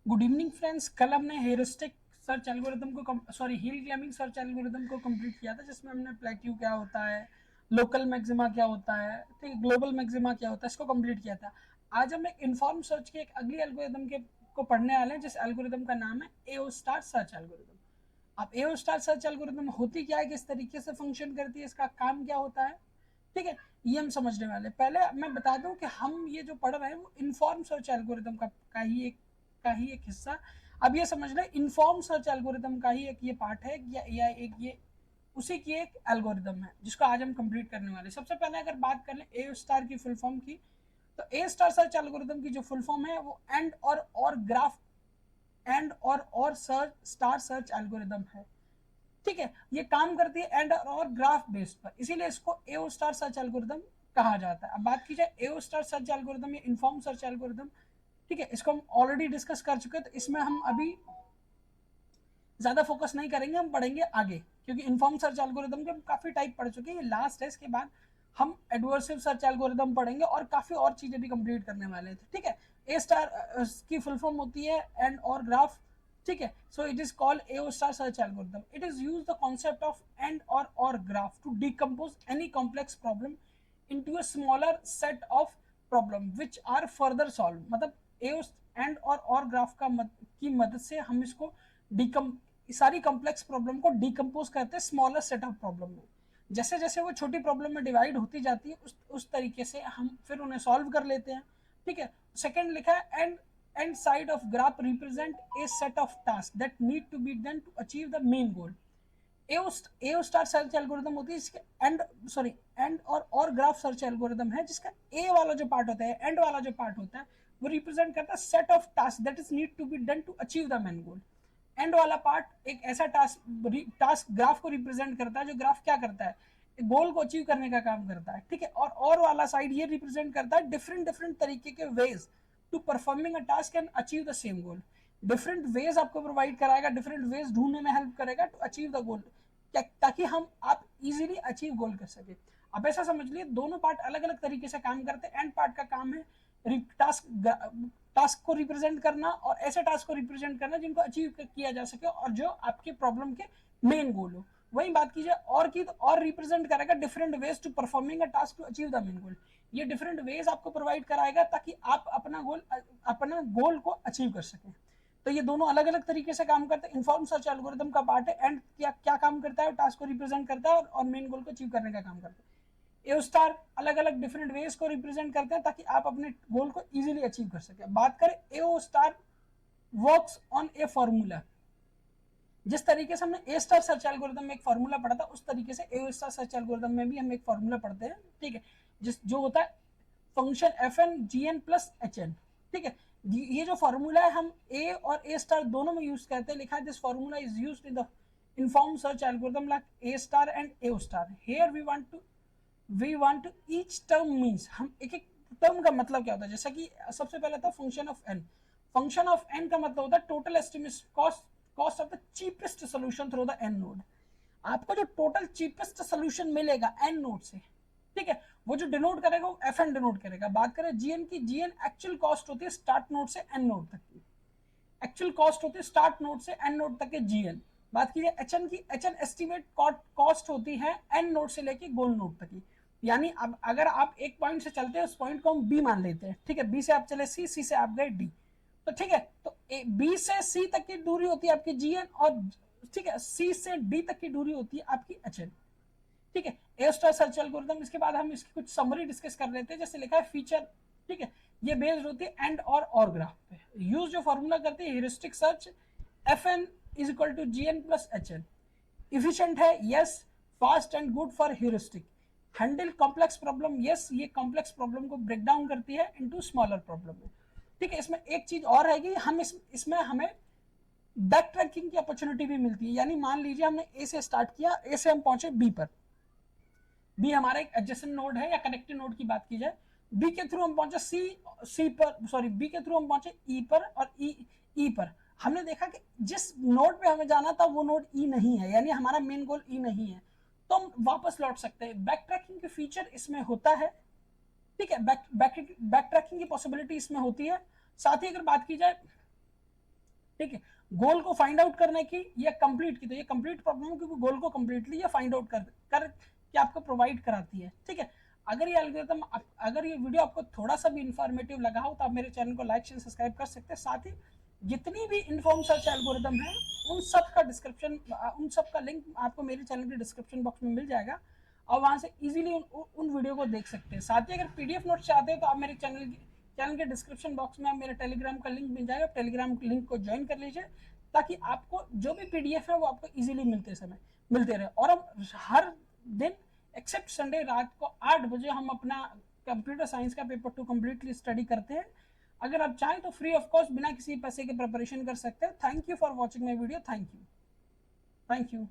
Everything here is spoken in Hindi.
Good evening friends. कल हमने हेरिस्टिक सर्च एल्गोरिदम को हिल क्लाइंबिंग सर्च एल्गोरिदम को कंप्लीट किया था, जिसमें हमने प्लेट्यू क्या होता है, लोकल मैक्सिमा क्या होता है, ठीक है, ग्लोबल मैक्सिमा क्या होता है, इसको कंप्लीट किया था। आज हम एक इन्फॉर्म सर्च की एक अगली एल्गोरिदम के को पढ़ने वाले हैं, जिस एल्गोरिदम का नाम है एओ स्टार सर्च एल्गोरिदम। अब एओ स्टार सर्च एल्गोरिदम होती क्या है, किस तरीके से फंक्शन करती है, इसका काम क्या होता है, ठीक है, ये हम समझने वाले। पहले मैं बता दूं कि हम ये जो पढ़ रहे हैं वो इन्फॉर्म सर्च एल्गोरिदम का ही एक हिस्सा। अब ये समझ लें इन्फॉर्म सर्च एल्गोरिदम का ही एक ये पार्ट है, या एक ये उसी की एक एल्गोरिदम है, जिसको आज हम कंप्लीट करने वाले हैं। सबसे पहले अगर बात कर लें ए स्टार की फुल फॉर्म की, तो ए स्टार सर्च एल्गोरिदम की जो फुल फॉर्म है वो एंड और सर्च स्टार सर्च एल्गोरिदम है। ठीक है, ये काम करती है एंड और ग्राफ बेस्ड पर, इसीलिए इसको एओ स्टार सर्च एल्गोरिदम कहा जाता है। अब बात की जाए एओ स्टार सर्च एल्गोरिदम या इन्फॉर्म सर्च एल्गोरिदम, ठीक है, इसको हम ऑलरेडी डिस्कस कर चुके हैं, तो इसमें हम अभी ज्यादा फोकस नहीं करेंगे, हम पढ़ेंगे आगे, क्योंकि इन्फॉर्म सर्च एल्गोरिदम के हम काफी टाइप पढ़ चुके हैं। ये लास्ट है, इसके बाद हम एडवर्सिव सर्च एल्गोरिदम पढ़ेंगे और काफी और चीजें भी कंप्लीट करने वाले थे। ठीक है, ए स्टार की फुल फॉर्म होती है एंड और ग्राफ। ठीक है, so it is called AO star search algorithm. It is use the concept of and or graph to decompose any complex problem into a smaller set of problem which are further solved। मतलब एओ एंड और ग्राफ की मदद से हम इसको डिकम सारी कॉम्प्लेक्स प्रॉब्लम को डिकम्पोज करते हैं स्मॉलर सेट ऑफ प्रॉब्लम में। जैसे जैसे वो छोटी प्रॉब्लम में डिवाइड होती जाती है, उस तरीके से हम फिर उन्हें सॉल्व कर लेते हैं। ठीक है, सेकंड लिखा है and side of graph represent a set of task that need to be done to achieve the main goal. AO star search algorithm होती है जिसके and or graph search algorithm है, जिसका ए वाला जो पार्ट होता है, एंड वाला जो पार्ट होता है, वो रिप्रेजेंट करता है set of task that is need to be done to achieve the main goal. And वाला पार्ट एक ऐसा टास्क ग्राफ को रिप्रेजेंट करता है, जो ग्राफ क्या करता है, गोल को अचीव करने का काम करता है। ठीक है, और वाला साइड ये रिप्रेजेंट करता है डिफरेंट डिफरेंट तरीके के ways to performing a task and achieve the same goal. Different ways आपको प्रोवाइड कराएगा, डिफरेंट वेज ढूंढने में हेल्प करेगा टू अचीव द गोल, ताकि आप इजीली अचीव गोल कर सके। अब ऐसा समझ लिए दोनों पार्ट अलग अलग तरीके से काम करते हैं। एंड पार्ट का काम है टास्क टास्क को रिप्रेजेंट करना, और ऐसे टास्क को रिप्रेजेंट करना जिनको अचीव किया जा सके और जो आपके प्रॉब्लम के मेन गोल हो। वही बात कीजिए और की, तो और रिप्रेजेंट करेगा different ways to performing a task to achieve the main goal. ये डिफरेंट वेज आपको प्रोवाइड कराएगा ताकि आप अपना गोल को अचीव कर सकें। तो ये दोनों अलग अलग तरीके से काम करते हैं। इन्फॉर्म सर्च एल्गोरिदम का पार्ट है एंड क्या क्या काम करता है, टास्क को रिप्रेजेंट करता है और मेन गोल को अचीव करने का काम करता है। ए स्टार अलग अलग डिफरेंट वेज को रिप्रेजेंट करते हैं ताकि आप अपने गोल को इजीली अचीव कर सके। बात करें A star works on a formula. जिस तरीके से हमने ए स्टार सर्च एल्गोरिदम में एक फॉर्मूला पढ़ा था, उस तरीके से ए स्टार सर्च एल्गोरिदम में भी हम एक फॉर्मूला पढ़ते हैं। ठीक है, जो होता है function F N G N plus H N. ठीक है, ये जो फॉर्मूला है हम ए और ए स्टार दोनों में यूज करते हैं। लिखा है this formula is use in the inform search algorithm like A star and A star. Here we want to each term means, हम एक एक टर्म का मतलब क्या होता है। जैसा कि सबसे पहले था function of N. Function of N का मतलब होता है total estimate cost of the cheapest solution through the N node. आपको जो टोटल चीपेस्ट सोल्यूशन मिलेगा एन नोड से, ठीक है, वो जो डिनोट करेगा वो एफ एन डिनोट करेगा। बात करें जीएन की, जीएन एक्चुअल कॉस्ट होती है स्टार्ट नोड से एन नोड तक की। एक्चुअल कॉस्ट होती है स्टार्ट नोड से एन नोड तक के जीएन। बात कीजिए एचएन की, एचएन एस्टिमेट कॉस्ट होती है एन नोड से लेके गोल नोड तक की। यानी अब अगर आप एक पॉइंट से चलते हैं, उस पॉइंट को हम बी मान लेते हैं। ठीक है, बी से आप चले सी, सी से आप गए डी, तो ठीक है, तो बी से सी तक की दूरी होती है आपकी जीएन, और ठीक है, सी से डी तक की दूरी होती है आपकी एचएन। ठीक है, ए स्टार सर्च एल्गोरिथम। इसके बाद हम इसकी कुछ समरी डिस्कस कर लेते हैं। जैसे लिखा है फीचर, ठीक है, ये बेस्ड होती है एंड और ग्राफ पे। यूज जो फॉर्मूला करती है heuristic search, F N is equal to G N plus H N. Efficient है, yes. Fast and good for heuristic. Handle complex problem, yes, ये कॉम्प्लेक्स प्रॉब्लम को ब्रेक डाउन करती है इनटू स्मॉलर प्रॉब्लम में। ठीक है, इसमें एक चीज और रहेगी, हम इसमें हमें बैक ट्रैकिंग की अपॉर्चुनिटी भी मिलती है। यानी मान लीजिए हमने ए से स्टार्ट किया, ए से हम पहुंचे बी पर, बी हमारा एक एडजेसेंट नोड है या कनेक्टेड नोड की बात की जाए। बी के थ्रू हम पहुंचे सी पर, सॉरी, बी के थ्रू हम पहुंचे ई पर, और ई पर हमने देखा कि जिस नोड पे हमें जाना था वो नोड ई नहीं है, यानी हमारा मेन गोल ई नहीं है, तो हम वापस लौट सकते हैं। बैक ट्रैकिंग की फीचर इसमें होता है। ठीक है, बैक ट्रैकिंग की पॉसिबिलिटी इसमें होती है। साथ ही अगर बात की जाए ठीक है, गोल को फाइंड आउट करने की या कंप्लीट की, तो ये कंप्लीट प्रॉब्लम है क्योंकि गोल को कंप्लीटली ये फाइंड आउट कर के आपको प्रोवाइड कराती है। ठीक है, अगर ये एल्गोरिथम अगर ये वीडियो आपको थोड़ा सा भी इंफॉर्मेटिव लगा हो तो आप मेरे चैनल को लाइक शेयर सब्सक्राइब कर सकते हैं। साथ ही जितनी भी इन्फॉर्म सर्च एल्गोरिथम है उन सब का लिंक आपको मेरे चैनल के डिस्क्रिप्शन बॉक्स में मिल जाएगा और वहां से इजीली उन वीडियो को देख सकते हैं। साथ ही अगर पीडीएफ नोट्स चाहते हैं तो आप मेरे चैनल के डिस्क्रिप्शन बॉक्स में आप मेरे टेलीग्राम का लिंक मिल जाएगा, टेलीग्राम लिंक को ज्वाइन कर लीजिए ताकि आपको जो भी पीडीएफ है वो आपको इजीली मिलते रहे। और हम हर दिन एक्सेप्ट संडे रात को 8 बजे हम अपना कंप्यूटर साइंस का पेपर 2 कंप्लीटली स्टडी करते हैं। अगर आप चाहें तो फ्री ऑफ कॉस्ट बिना किसी पैसे के प्रिपरेशन कर सकते हैं। Thank you for watching my video. Thank you.